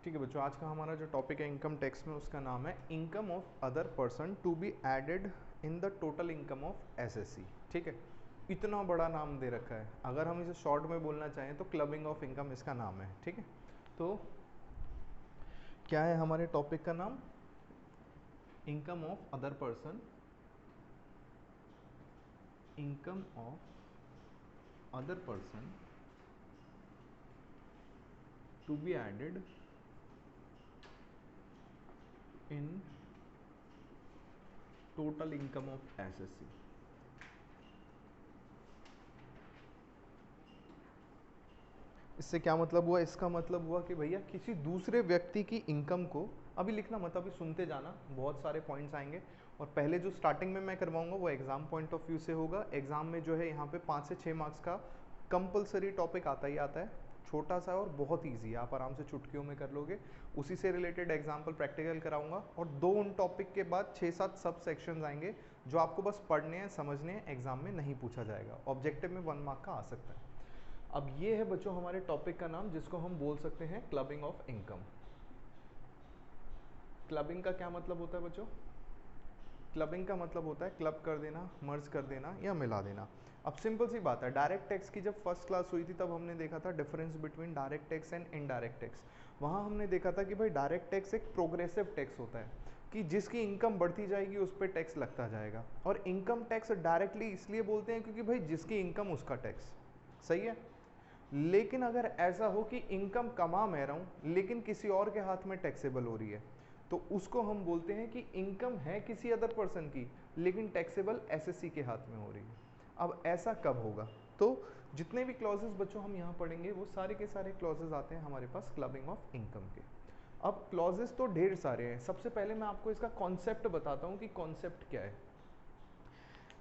ठीक है बच्चों, आज का हमारा जो टॉपिक है इनकम टैक्स में, उसका नाम है income of other person to be added in the total income of SSC. ठीक है, इतना बड़ा नाम दे रखा है। अगर हम इसे शॉर्ट में बोलना चाहें तो क्लबिंग ऑफ इनकम इसका नाम है। ठीक है, तो क्या है हमारे टॉपिक का नाम? Income of other person, income of other person to be added in total income of SSC. इससे क्या मतलब हुआ? इसका मतलब हुआ कि भैया किसी दूसरे व्यक्ति की इनकम को, अभी लिखना मत, अभी सुनते जाना, बहुत सारे पॉइंट्स आएंगे। और पहले जो स्टार्टिंग में मैं करवाऊंगा वो एग्जाम पॉइंट ऑफ व्यू से होगा। एग्जाम में जो है यहाँ पे 5 से 6 मार्क्स का कंपलसरी टॉपिक आता ही आता है, छोटा सा और बहुत ईजी है, आप आराम से चुटकियों में कर लोगे। उसी से रिलेटेड एग्जाम्पल प्रैक्टिकल कराऊंगा और 2 उन टॉपिक के बाद 6-7 सब सेक्शंस आएंगे जो आपको बस पढ़ने हैं, समझने हैं, एग्जाम में नहीं पूछा जाएगा। ऑब्जेक्टिव में 1 मार्क का आ सकता है। अब ये है बच्चों हमारे टॉपिक का नाम, जिसको हम बोल सकते हैं क्लबिंग ऑफ इनकम। क्लबिंग का क्या मतलब होता है बच्चों? क्लबिंग का मतलब होता है क्लब कर देना, मर्ज कर देना या मिला देना। अब सिंपल सी बात है, डायरेक्ट टैक्स की जब फर्स्ट क्लास हुई थी तब हमने देखा था difference between direct tax and indirect tax. वहाँ हमने देखा था कि भाई डायरेक्ट टैक्स एक प्रोग्रेसिव टैक्स होता है कि जिसकी इनकम बढ़ती जाएगी उस पर टैक्स लगता जाएगा, और इनकम टैक्स डायरेक्टली इसलिए बोलते हैं क्योंकि भाई जिसकी इनकम उसका टैक्स। सही है। लेकिन अगर ऐसा हो कि इनकम कमा मैं रहा हूं लेकिन किसी और के हाथ में टैक्सेबल हो रही है, तो उसको हम बोलते हैं कि इनकम है किसी अदर पर्सन की लेकिन टैक्सेबल एसएससी के हाथ में हो रही है। अब ऐसा कब होगा? तो जितने भी क्लॉजेस बच्चों हम यहाँ पढ़ेंगे वो सारे के सारे क्लॉजेस आते हैं हमारे पास क्लबिंग ऑफ इनकम के। अब क्लॉजेस तो ढेर सारे हैं। सबसे पहले मैं आपको इसका कॉन्सेप्ट बताता हूँ कि कॉन्सेप्ट क्या है।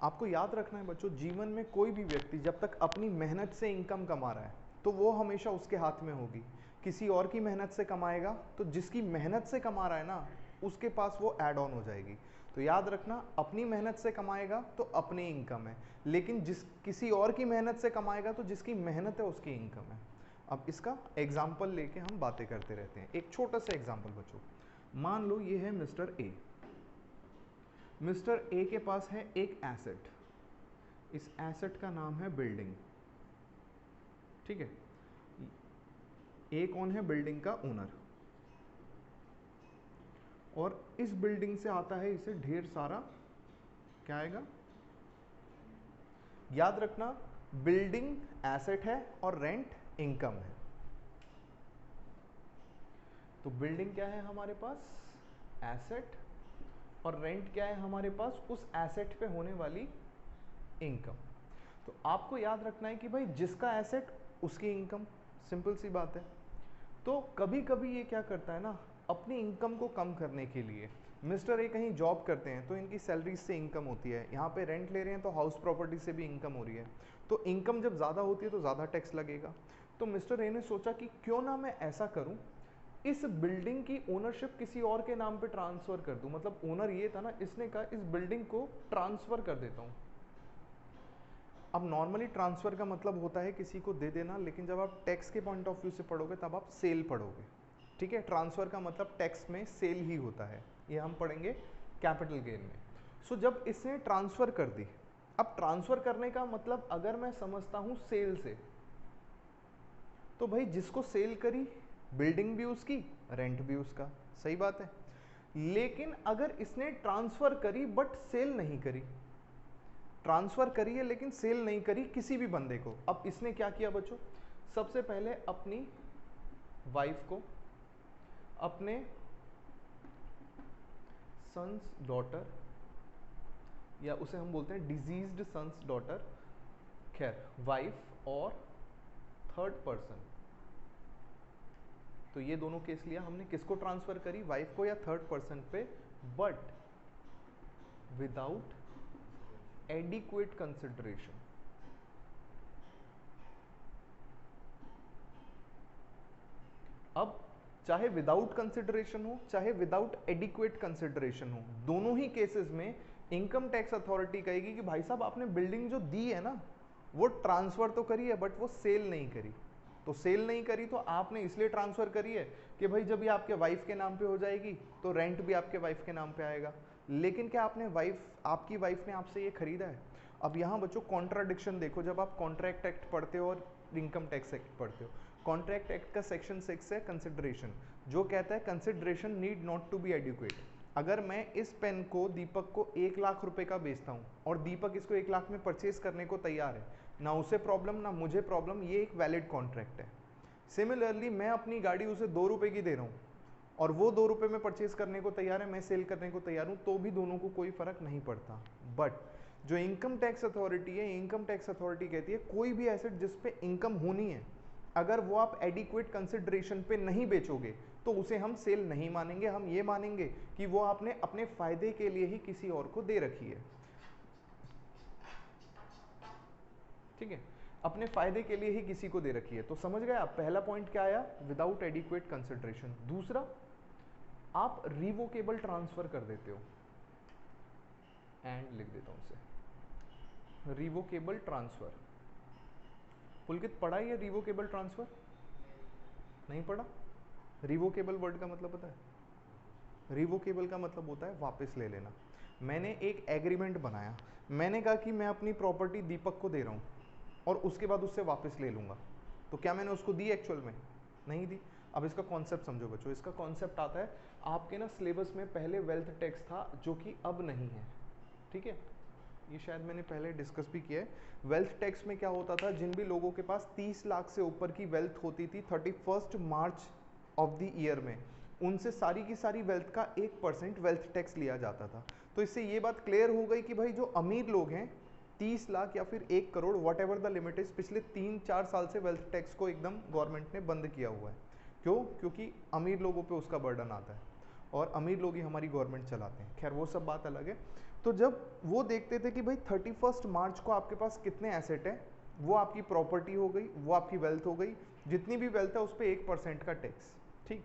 आपको याद रखना है बच्चों, जीवन में कोई भी व्यक्ति जब तक अपनी मेहनत से इनकम कमा रहा है तो वो हमेशा उसके हाथ में होगी। किसी और की मेहनत से कमाएगा तो जिसकी मेहनत से कमा रहा है ना, उसके पास वो ऐड ऑन हो जाएगी। तो याद रखना, अपनी मेहनत से कमाएगा तो अपनी इनकम है, लेकिन जिस किसी और की मेहनत से कमाएगा तो जिसकी मेहनत है उसकी इनकम है। अब इसका एग्जाम्पल लेके हम बातें करते रहते हैं। एक छोटा सा एग्जाम्पल बच्चों, मान लो ये है मिस्टर ए। मिस्टर ए के पास है एक एसेट, इस एसेट का नाम है बिल्डिंग। ठीक है, ए कौन है? बिल्डिंग का ओनर। और इस बिल्डिंग से आता है इसे ढेर सारा, क्या आएगा? याद रखना, बिल्डिंग एसेट है और रेंट इनकम है। तो बिल्डिंग क्या है हमारे पास? एसेट। और रेंट क्या है हमारे पास? उस एसेट पे होने वाली इनकम। तो आपको याद रखना है कि भाई जिसका एसेट उसकी इनकम, सिंपल सी बात है। तो कभी कभी ये क्या करता है ना, अपनी इनकम को कम करने के लिए, मिस्टर ए कहीं जॉब करते हैं तो इनकी सैलरी से इनकम होती है, यहाँ पे रेंट ले रहे हैं तो हाउस प्रॉपर्टी से भी इनकम हो रही है। तो इनकम जब ज़्यादा होती है तो ज़्यादा टैक्स लगेगा। तो मिस्टर ए ने सोचा कि क्यों ना मैं ऐसा करूं, इस बिल्डिंग की ओनरशिप किसी और के नाम पे ट्रांसफ़र कर दूं। मतलब ओनर ये था ना, इसने कहा इस बिल्डिंग को ट्रांसफ़र कर देता हूँ। अब नॉर्मली ट्रांसफ़र का मतलब होता है किसी को दे देना, लेकिन जब आप टैक्स के पॉइंट ऑफ व्यू से पढ़ोगे तब आप सेल पढ़ोगे। ठीक है, ट्रांसफ़र का मतलब टैक्स में सेल ही होता है, ये हम पढ़ेंगे कैपिटल गेन में। सो जब इसने ट्रांसफ़र कर दी, अब ट्रांसफ़र करने का मतलब अगर मैं समझता हूँ सेल से, तो भाई जिसको सेल करी बिल्डिंग भी उसकी, रेंट भी उसका। सही बात है। लेकिन अगर इसने ट्रांसफ़र करी बट सेल नहीं करी, ट्रांसफर करी है लेकिन सेल नहीं करी किसी भी बंदे को, अब इसने क्या किया बच्चों? सबसे पहले अपनी वाइफ को, अपने सन्स डॉटर, या उसे हम बोलते हैं डिजीज्ड सन्स डॉटर, खैर वाइफ और थर्ड पर्सन, तो ये दोनों केस लिया हमने। किसको ट्रांसफर करी? वाइफ को या थर्ड पर्सन पे, बट विदाउट एडिक्वेट कंसिडरेशन। अब चाहे विदाउट कंसिडरेशन हो चाहे विदाउट एडिक्वेट कंसिडरेशन हो, दोनों ही केसेस में इनकम टैक्स अथॉरिटी कहेगी कि भाई साहब आपने बिल्डिंग जो दी है ना वो ट्रांसफर तो करी है बट वो सेल नहीं करी। तो सेल नहीं करी तो आपने इसलिए ट्रांसफर करी है कि भाई जब ये आपके वाइफ के नाम पे हो जाएगी तो रेंट भी आपके वाइफ के नाम पे आएगा। लेकिन क्या आपकी वाइफ ने आपसे ये खरीदा है? अब यहाँ बच्चों कॉन्ट्राडिक्शन देखो, जब आप कॉन्ट्रैक्ट एक्ट पढ़ते हो और इनकम टैक्स एक्ट पढ़ते हो। कॉन्ट्रैक्ट एक्ट का सेक्शन 6 है कंसिडरेशन, जो कहता है consideration need not to be adequate. अगर मैं इस पेन को दीपक को 1 लाख रुपए का बेचता हूँ और दीपक इसको 1 लाख में परचेज करने को तैयार है, ना उसे प्रॉब्लम ना मुझे प्रॉब्लम, ये एक वैलिड कॉन्ट्रैक्ट है। सिमिलरली मैं अपनी गाड़ी उसे 2 रुपए की दे रहा हूँ और वो 2 रुपए में परचेज करने को तैयार है, मैं सेल करने को तैयार हूँ, तो भी दोनों को कोई फर्क नहीं पड़ता। बट जो इनकम टैक्स अथॉरिटी है, इनकम टैक्स अथॉरिटी कहती है कोई भी एसेट जिस पे इनकम होनी है, अगर वो आप एडिक्वेट कंसिडरेशन पे नहीं बेचोगे तो उसे हम सेल नहीं मानेंगे। हम ये मानेंगे कि वो आपने अपने फायदे के लिए ही किसी और को दे रखी है। ठीक है, अपने फायदे के लिए ही किसी को दे रखी है। तो समझ गए आप, पहला पॉइंट क्या आया, विदाउट एडिक्वेट कंसिडरेशन। दूसरा, आप रिवोकेबल ट्रांसफर कर देते हो, एंड लिख देता हूं उसे, रिवोकेबल ट्रांसफर। पुलकित पढ़ा है ये रिवोकेबल ट्रांसफर? नहीं पढ़ा? रिवोकेबल वर्ड का मतलब पता है? रिवोकेबल का मतलब होता है वापस ले लेना। मैंने एक एग्रीमेंट बनाया, मैंने कहा कि मैं अपनी प्रॉपर्टी दीपक को दे रहा हूँ और उसके बाद उससे वापस ले लूँगा, तो क्या मैंने उसको दी एक्चुअल में? नहीं दी। अब इसका कॉन्सेप्ट समझो बच्चों, इसका कॉन्सेप्ट आता है आपके ना सिलेबस में, पहले वेल्थ टैक्स था जो कि अब नहीं है। ठीक है, ये शायद मैंने पहले डिस्कस भी किया है। वेल्थ टैक्स में क्या होता था, जिन भी लोगों के पास 30 लाख से ऊपर की वेल्थ होती थी 31 मार्च ऑफ द ईयर में, उनसे सारी की सारी वेल्थ का 1% वेल्थ टैक्स लिया जाता था। तो इससे ये बात क्लियर हो गई कि भाई जो अमीर लोग हैं 30 लाख या फिर 1 crore what ever the limit is, पिछले 3-4 साल से वेल्थ टैक्स को एकदम गवर्नमेंट ने बंद किया हुआ है। क्यों? क्योंकि अमीर लोगों पे उसका बर्डन आता है और अमीर लोग ही हमारी गवर्नमेंट चलाते हैं। खैर वो सब बात अलग है। तो जब वो देखते थे कि भाई 31 मार्च को आपके पास कितने एसेट हैं, वो आपकी प्रॉपर्टी हो गई, वो आपकी वेल्थ हो गई, जितनी भी वेल्थ है उस पर 1% का टैक्स। ठीक,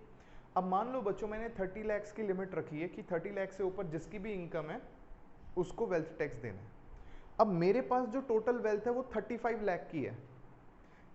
अब मान लो बच्चों मैंने 30 लाख की लिमिट रखी है कि 30 लाख से ऊपर जिसकी भी इनकम है उसको वेल्थ टैक्स देना है। अब मेरे पास जो टोटल वेल्थ है वो 35 लाख की है,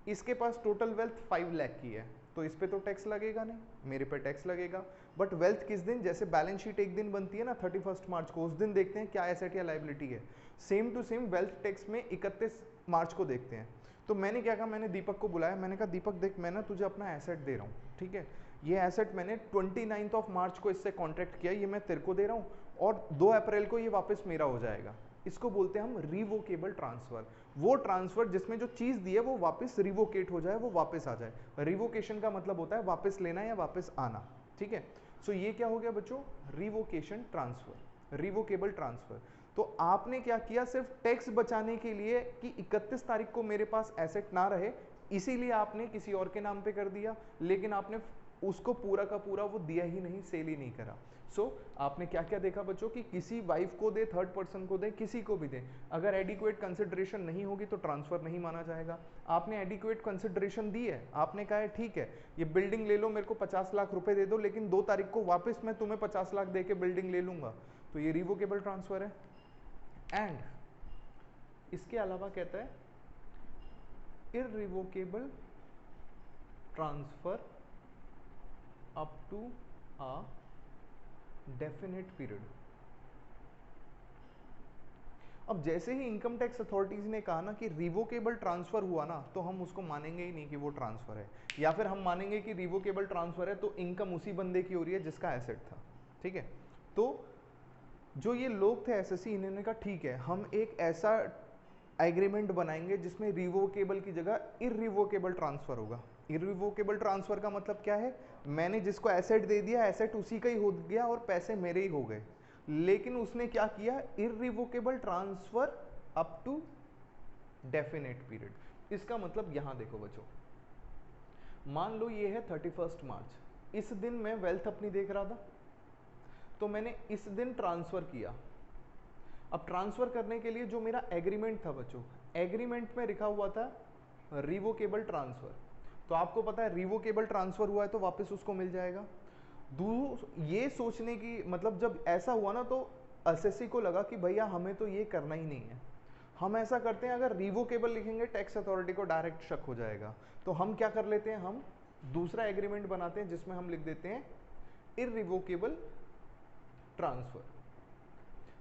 इसके पास टोटल वेल्थ 5 लाख की है, तो इस पे तो टैक्स लगेगा नहीं, मेरे पे टैक्स लगेगा। बट वेल्थ किस दिन, जैसे बैलेंस शीट एक दिन बनती है ना 31 मार्च को, उस दिन देखते हैं क्या एसेट या लायबिलिटी है। Same to same wealth tax में 31 मार्च को देखते हैं। तो मैंने क्या कहा, मैंने दीपक को बुलाया, मैंने कहा दीपक देख मैं ना तुझे अपना एसेट दे रहा हूँ, ठीक है, ये एसेट मैंने 29 मार्च को इससे कॉन्ट्रैक्ट किया, ये मैं तेरे को दे रहा हूँ और 2 अप्रैल को ये वापस मेरा हो जाएगा। इसको बोलते हैं हम रिवोकेबल ट्रांसफर। वो ट्रांसफर जिसमें जो चीज दी है वो वापस रिवोकेट हो जाए, वो वापस आ जाए। रिवोकेशन का मतलब होता है वापस लेना या वापस आना। ठीक है, सो ये क्या हो गया बच्चों, रिवोकेशन ट्रांसफर, रिवोकेबल ट्रांसफर। तो आपने क्या किया, सिर्फ टैक्स बचाने के लिए कि 31 तारीख को मेरे पास एसेट ना रहे, इसीलिए आपने किसी और के नाम पे कर दिया, लेकिन आपने उसको पूरा का पूरा वो दिया ही नहीं, सेल ही नहीं करा। सो आपने क्या क्या देखा बच्चों कि किसी वाइफ को दे, थर्ड पर्सन को दे, किसी को भी दे, अगर एडिक्वेट कंसिडरेशन नहीं होगी तो ट्रांसफर नहीं माना जाएगा। आपने एडिक्वेट कंसिडरेशन दी है, आपने कहा है ठीक है ये बिल्डिंग ले लो, मेरे को 50 लाख रुपए दे दो, लेकिन 2 तारीख को वापस मैं तुम्हें 50 लाख दे के बिल्डिंग ले लूंगा, तो ये रिवोकेबल ट्रांसफर है। एंड इसके अलावा कहता है irrevocable transfer up to a definite period. अब जैसे ही इनकम टैक्स अथॉरिटीज ने कहा ना कि रिवोकेबल ट्रांसफर हुआ ना, तो हम उसको मानेंगे ही नहीं कि वो ट्रांसफर है, या फिर हम मानेंगे कि रिवोकेबल ट्रांसफर है तो इनकम उसी बंदे की हो रही है जिसका एसेट था। ठीक है, तो जो ये लोग थे एसएससी, इन्होंने कहा ठीक है हम एक ऐसा एग्रीमेंट बनाएंगे जिसमें रिवोकेबल की जगह इररिवोकेबल ट्रांसफर होगा। इररिवोकेबल ट्रांसफर का मतलब क्या है, मैंने जिसको एसेट दे दिया, एसेट उसी का ही हो गया और पैसे मेरे ही हो गए, लेकिन उसने क्या किया, irrevocable transfer up to definite period. इसका मतलब यहां देखो बच्चों, मान लो ये है 31 मार्च, इस दिन मैं वेल्थ अपनी देख रहा था, तो मैंने इस दिन ट्रांसफर किया। अब ट्रांसफर करने के लिए जो मेरा एग्रीमेंट था बच्चों, एग्रीमेंट में लिखा हुआ था रिवोकेबल ट्रांसफर, तो आपको पता है रिवोकेबल ट्रांसफर हुआ है तो वापस उसको मिल जाएगा। ये सोचने की मतलब जब ऐसा हुआ ना, तो एसएससी को लगा कि भैया हमें तो ये करना ही नहीं है, हम ऐसा करते हैं, अगर रिवोकेबल लिखेंगे टैक्स अथॉरिटी को डायरेक्ट शक हो जाएगा, तो हम क्या कर लेते हैं, हम दूसरा एग्रीमेंट बनाते हैं जिसमें हम लिख देते हैं इररिवोकेबल ट्रांसफर।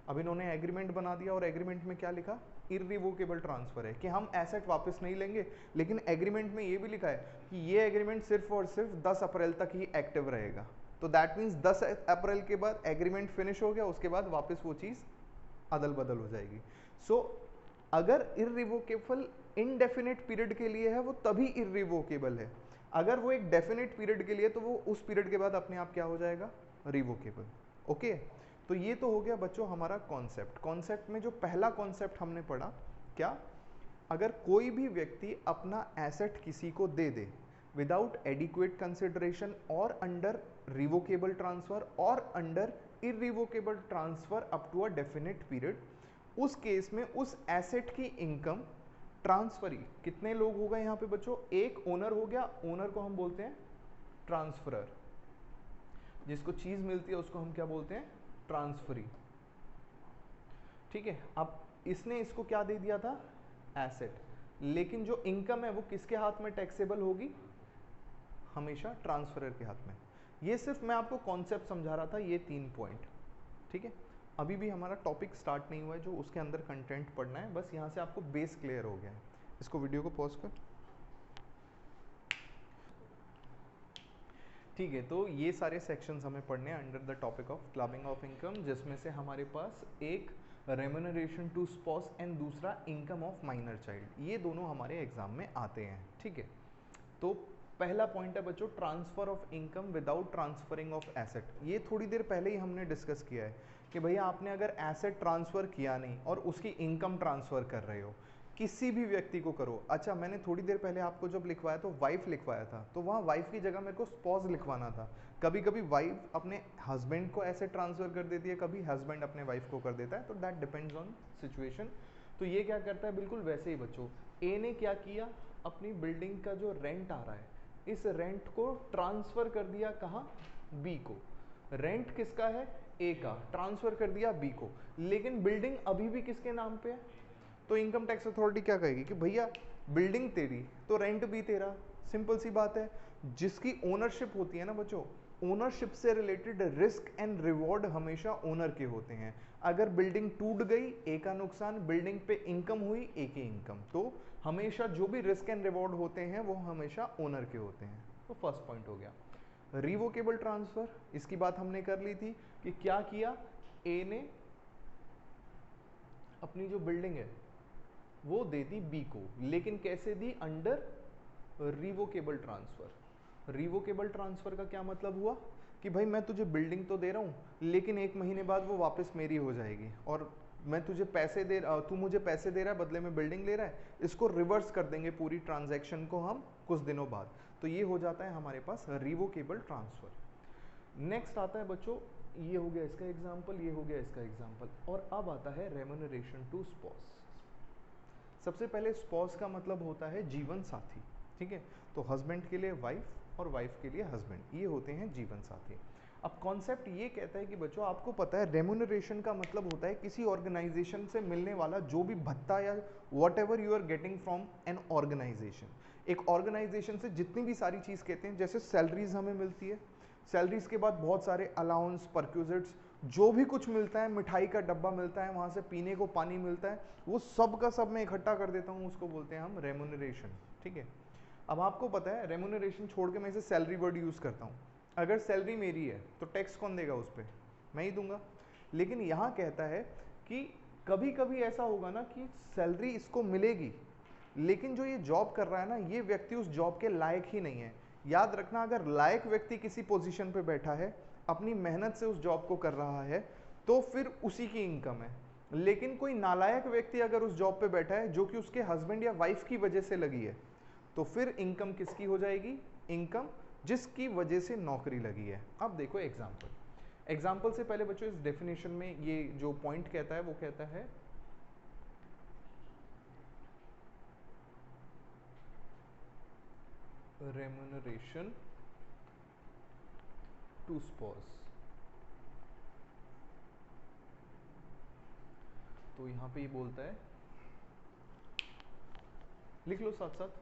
अब इन्होंने एग्रीमेंट बना दिया और एग्रीमेंट में क्या लिखा, इररिवोकेबल ट्रांसफर है कि हम एसेट वापस नहीं लेंगे, लेकिन एग्रीमेंट में ये भी लिखा है कि ये एग्रीमेंट सिर्फ और सिर्फ 10 अप्रैल तक ही एक्टिव रहेगा। तो दैट मीन्स 10 अप्रैल के बाद एग्रीमेंट फिनिश हो गया, उसके बाद वापस वो चीज अदल बदल हो जाएगी। सो अगर इररिवोकेबल इनडेफिनेट पीरियड के लिए है वो तभी इररिवोकेबल है, अगर वो एक डेफिनेट पीरियड के लिए तो वो उस पीरियड के बाद अपने आप क्या हो जाएगा, रिवोकेबल। ओके, तो ये तो हो गया बच्चों हमारा कॉन्सेप्ट। कॉन्सेप्ट में जो पहला कॉन्सेप्ट हमने पढ़ा, क्या, अगर कोई भी व्यक्ति अपना एसेट किसी को दे दे विदाउट एडिक्वेट कंसिडरेशन और अंडर रिवोकेबल ट्रांसफर और under irrevocable transfer up to a definite period, उस केस में उस एसेट की इनकम ट्रांसफरी, कितने लोग हो गए यहाँ पे बच्चों, एक ओनर हो गया, ओनर को हम बोलते हैं ट्रांसफरर, जिसको चीज मिलती है उसको हम क्या बोलते हैं, ट्रांसफरी। ठीक है, अब इसने इसको क्या दे दिया था, एसेट, लेकिन जो इनकम है वो किसके हाथ में टैक्सेबल होगी, हमेशा ट्रांसफरर के हाथ में। ये सिर्फ मैं आपको कॉन्सेप्ट समझा रहा था, ये 3 पॉइंट। ठीक है, अभी भी हमारा टॉपिक स्टार्ट नहीं हुआ है, जो उसके अंदर कंटेंट पढ़ना है, बस यहाँ से आपको बेस क्लियर हो गया है। इसको वीडियो को पॉज कर। ठीक है, तो ये सारे सेक्शंस हमें पढ़ने हैं under the topic of clubbing of income, जिसमें से हमारे पास एक रेम्यूनरेशन टू स्पाउस एंड दूसरा इनकम ऑफ माइनर चाइल्ड, ये दोनों हमारे एग्जाम में आते हैं। ठीक है, तो पहला पॉइंट है बच्चों transfer of income without transferring of asset. ये थोड़ी देर पहले ही हमने डिस्कस किया है कि भैया आपने अगर एसेट ट्रांसफर किया नहीं और उसकी इनकम ट्रांसफर कर रहे हो, किसी भी व्यक्ति को करो। अच्छा, मैंने थोड़ी देर पहले आपको जब लिखवाया तो वाइफ लिखवाया था, तो वहाँ वाइफ की जगह मेरे को स्पॉज लिखवाना था। कभी कभी वाइफ अपने हस्बैंड को ऐसे ट्रांसफर कर देती है, कभी हस्बैंड अपने वाइफ को कर देता है, तो दैट डिपेंड्स ऑन सिचुएशन। तो ये क्या करता है, बिल्कुल वैसे ही बच्चों, ए ने क्या किया, अपनी बिल्डिंग का जो रेंट आ रहा है इस रेंट को ट्रांसफर कर दिया कहाँ, बी को। रेंट किसका है, ए का, ट्रांसफर कर दिया बी को, लेकिन बिल्डिंग अभी भी किसके नाम पे है। तो इनकम टैक्स अथॉरिटी क्या कहेगी कि भैया बिल्डिंग तेरी तो रेंट भी तेरा, सिंपल सी बात है। जिसकी ओनरशिप होती है ना बच्चों, ओनरशिप से रिलेटेड रिस्क एंड रिवॉर्ड हमेशा ओनर के होते हैं। अगर बिल्डिंग टूट गई, ए का नुकसान, बिल्डिंग पे इनकम हुई, ए की इनकम, तो हमेशा जो भी रिस्क एंड रिवॉर्ड होते हैं वो हमेशा ओनर के होते हैं। तो फर्स्ट पॉइंट हो गया रिवोकेबल ट्रांसफर। इसकी बात हमने कर ली थी कि क्या किया, ए ने अपनी जो बिल्डिंग है वो दे दी बी को, लेकिन कैसे दी, under revocable transfer. Revocable transfer का क्या मतलब हुआ कि भाई मैं तुझे बिल्डिंग तो दे रहा हूँ, लेकिन 1 महीने बाद वो वापस मेरी हो जाएगी, और मैं तुझे पैसे दे, तू मुझे पैसे दे रहा है, बदले में बिल्डिंग ले रहा है, इसको रिवर्स कर देंगे पूरी ट्रांजैक्शन को हम कुछ दिनों बाद। तो ये हो जाता है हमारे पास रिवोकेबल ट्रांसफर। नेक्स्ट आता है बच्चों, ये हो गया इसका एग्जाम्पल, ये हो गया इसका एग्जाम्पल, और अब आता है रेम्यूनरेशन टू स्पॉस। सबसे पहले स्पॉस का मतलब होता है जीवन साथी। ठीक है, तो हस्बैंड के लिए वाइफ और वाइफ के लिए हस्बैंड, ये होते हैं जीवन साथी। अब कॉन्सेप्ट ये कहता है कि बच्चों आपको पता है रेम्यूनरेशन का मतलब होता है किसी ऑर्गेनाइजेशन से मिलने वाला जो भी भत्ता या whatever you are getting from an organisation. एक ऑर्गेनाइजेशन से जितनी भी सारी चीज़ कहते हैं, जैसे सैलरीज हमें मिलती है, सैलरीज के बाद बहुत सारे अलाउंस, परक्यूजिट्स, जो भी कुछ मिलता है, मिठाई का डब्बा मिलता है, वहाँ से पीने को पानी मिलता है, वो सब का सब मैं इकट्ठा कर देता हूँ, उसको बोलते हैं हम रेम्यूनरेशन। ठीक है, अब आपको पता है रेम्यूनरेशन छोड़ के मैं इसे सैलरी वर्ड यूज़ करता हूँ। अगर सैलरी मेरी है तो टैक्स कौन देगा उस पर, मैं ही दूंगा। लेकिन यहाँ कहता है कि कभी कभी ऐसा होगा ना कि सैलरी इसको मिलेगी, लेकिन जो ये जॉब कर रहा है ना, ये व्यक्ति उस जॉब के लायक ही नहीं है। याद रखना, अगर लायक व्यक्ति किसी पोजीशन पे बैठा है, अपनी मेहनत से उस जॉब को कर रहा है, तो फिर उसी की इनकम है। लेकिन कोई नालायक व्यक्ति अगर उस जॉब पे बैठा है जो कि उसके हस्बैंड या वाइफ की वजह से लगी है, तो फिर इनकम किसकी हो जाएगी, इनकम जिसकी वजह से नौकरी लगी है। अब देखो एग्जाम्पल। एग्जाम्पल से पहले बच्चों इस डेफिनेशन में ये जो पॉइंट कहता है वो कहता है रेम्यूनरेशन टू स्पॉस। तो यहाँ पे ये बोलता है लिख लो साथ साथ,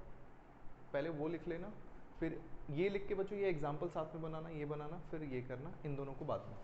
पहले वो लिख लेना, फिर ये लिख के बच्चों ये एग्जाम्पल साथ में बनाना, ये बनाना, फिर ये करना, इन दोनों को बाद में।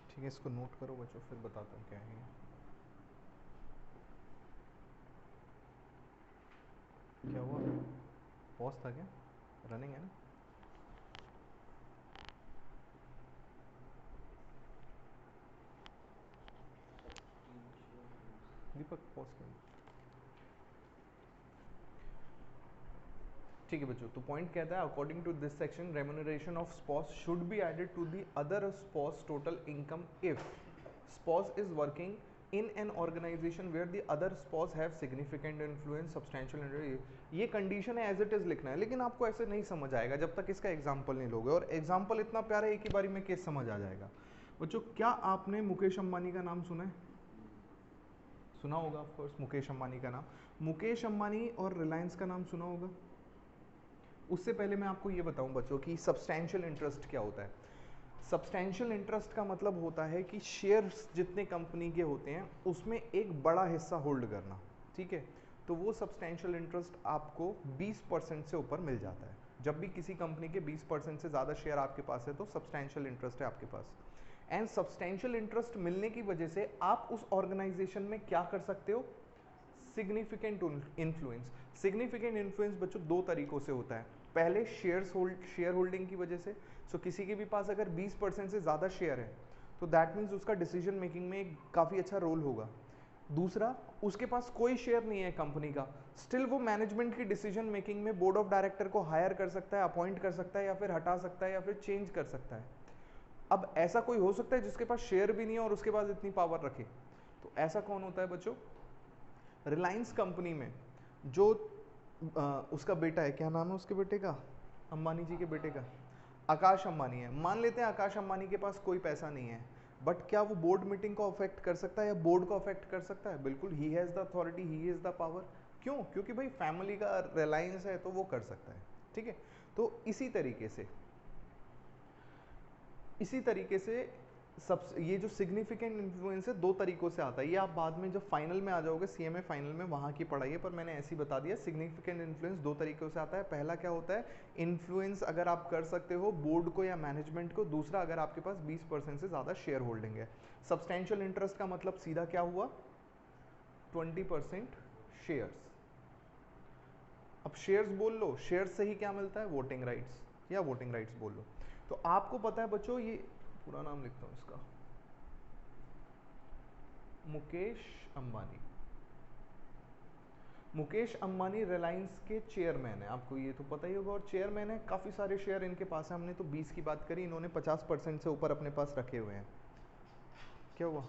ठीक है, इसको नोट करो बच्चों, फिर बताता हूँ क्या है ये। क्या हुआ, पॉज था क्या, रनिंग है ना? दीपक पॉज कर। ठीक है बच्चों, तो पॉइंट कहता है according to this section remuneration of spouse should be added to the other spouse total income if spouse is working in an organisation where the other spouse have significant influence substantial. ये condition है, as it is लिखना है, लेकिन आपको ऐसे नहीं समझ आएगा जब तक इसका एग्जाम्पल नहीं लोगे, और एग्जाम्पल इतना प्यारा है एक ही बारी में केस समझ आ जाएगा। बच्चों क्या आपने मुकेश अंबानी का नाम सुना है? सुना होगा ऑफकोर्स, मुकेश अंबानी का नाम। मुकेश अंबानी और रिलायंस का नाम सुना होगा। उससे पहले मैं आपको ये बताऊं बच्चों कि सब्सटैंशियल इंटरेस्ट क्या होता है। सब्सटैंशियल इंटरेस्ट का मतलब होता है कि शेयर्स जितने कंपनी के होते हैं उसमें एक बड़ा हिस्सा होल्ड करना, ठीक है। तो वो सब्सटैंशियल इंटरेस्ट आपको 20% से ऊपर मिल जाता है। जब भी किसी कंपनी के 20% से ज़्यादा शेयर आपके पास है तो सब्सटैंशियल इंटरेस्ट है आपके पास। एंड सब्सटैंशियल इंटरेस्ट मिलने की वजह से आप उस ऑर्गेनाइजेशन में क्या कर सकते हो, सिग्निफिकेंट इन्फ्लुएंस। सिग्निफिकेंट इन्फ्लुएंस बच्चों दो तरीकों से होता है। पहले शेयर होल्डिंग की वजह से, सो किसी के भी पास अगर 20% से ज़्यादा शेयर है तो दैट मीन्स उसका डिसीजन मेकिंग में काफ़ी अच्छा रोल होगा। दूसरा, उसके पास कोई शेयर नहीं है कंपनी का, स्टिल वो मैनेजमेंट की डिसीजन मेकिंग में बोर्ड ऑफ डायरेक्टर को हायर कर सकता है, अपॉइंट कर सकता है, या फिर हटा सकता है, या फिर चेंज कर सकता है। अब ऐसा कोई हो सकता है जिसके पास शेयर भी नहीं है और उसके पास इतनी पावर रखे, तो ऐसा कौन होता है बच्चों? रिलायंस कंपनी में जो उसका बेटा है, क्या नाम है उसके बेटे का, अंबानी जी के बेटे का, आकाश अंबानी है। मान लेते हैं आकाश अंबानी के पास कोई पैसा नहीं है, बट क्या वो बोर्ड मीटिंग को अफेक्ट कर सकता है या बोर्ड को अफेक्ट कर सकता है? बिल्कुल, he has the authority, he is the power. क्यों? क्योंकि भाई फैमिली का रिलायंस है तो वो कर सकता है, ठीक है। तो इसी तरीके से सब ये जो सिग्निफिकेंट इन्फ्लुएंस है दो तरीकों से आता है। ये आप बाद में जब फाइनल में आ जाओगे, सीएमए फाइनल में, वहाँ की पढ़ाई है, पर मैंने ऐसे ही बता दिया। सिग्निफिकेंट इन्फ्लुएंस दो तरीकों से आता है। पहला क्या होता है, इन्फ्लुएंस अगर आप कर सकते हो बोर्ड को या मैनेजमेंट को। दूसरा, अगर आपके पास 20% से ज़्यादा शेयर होल्डिंग है। सब्सटेंशियल इंटरेस्ट का मतलब सीधा क्या हुआ, 20% शेयर्स। अब शेयर्स बोल लो, शेयर्स से ही क्या मिलता है, वोटिंग राइट्स, या वोटिंग राइट्स बोल लो। तो आपको पता है बच्चों, ये पूरा नाम लिखता हूँ इसका, मुकेश अंबानी। मुकेश अंबानी रिलायंस के चेयरमैन है, आपको ये तो पता ही होगा, और चेयरमैन है, काफ़ी सारे शेयर इनके पास है। हमने तो 20 की बात करी, इन्होंने 50% से ऊपर अपने पास रखे हुए हैं। क्या हुआ?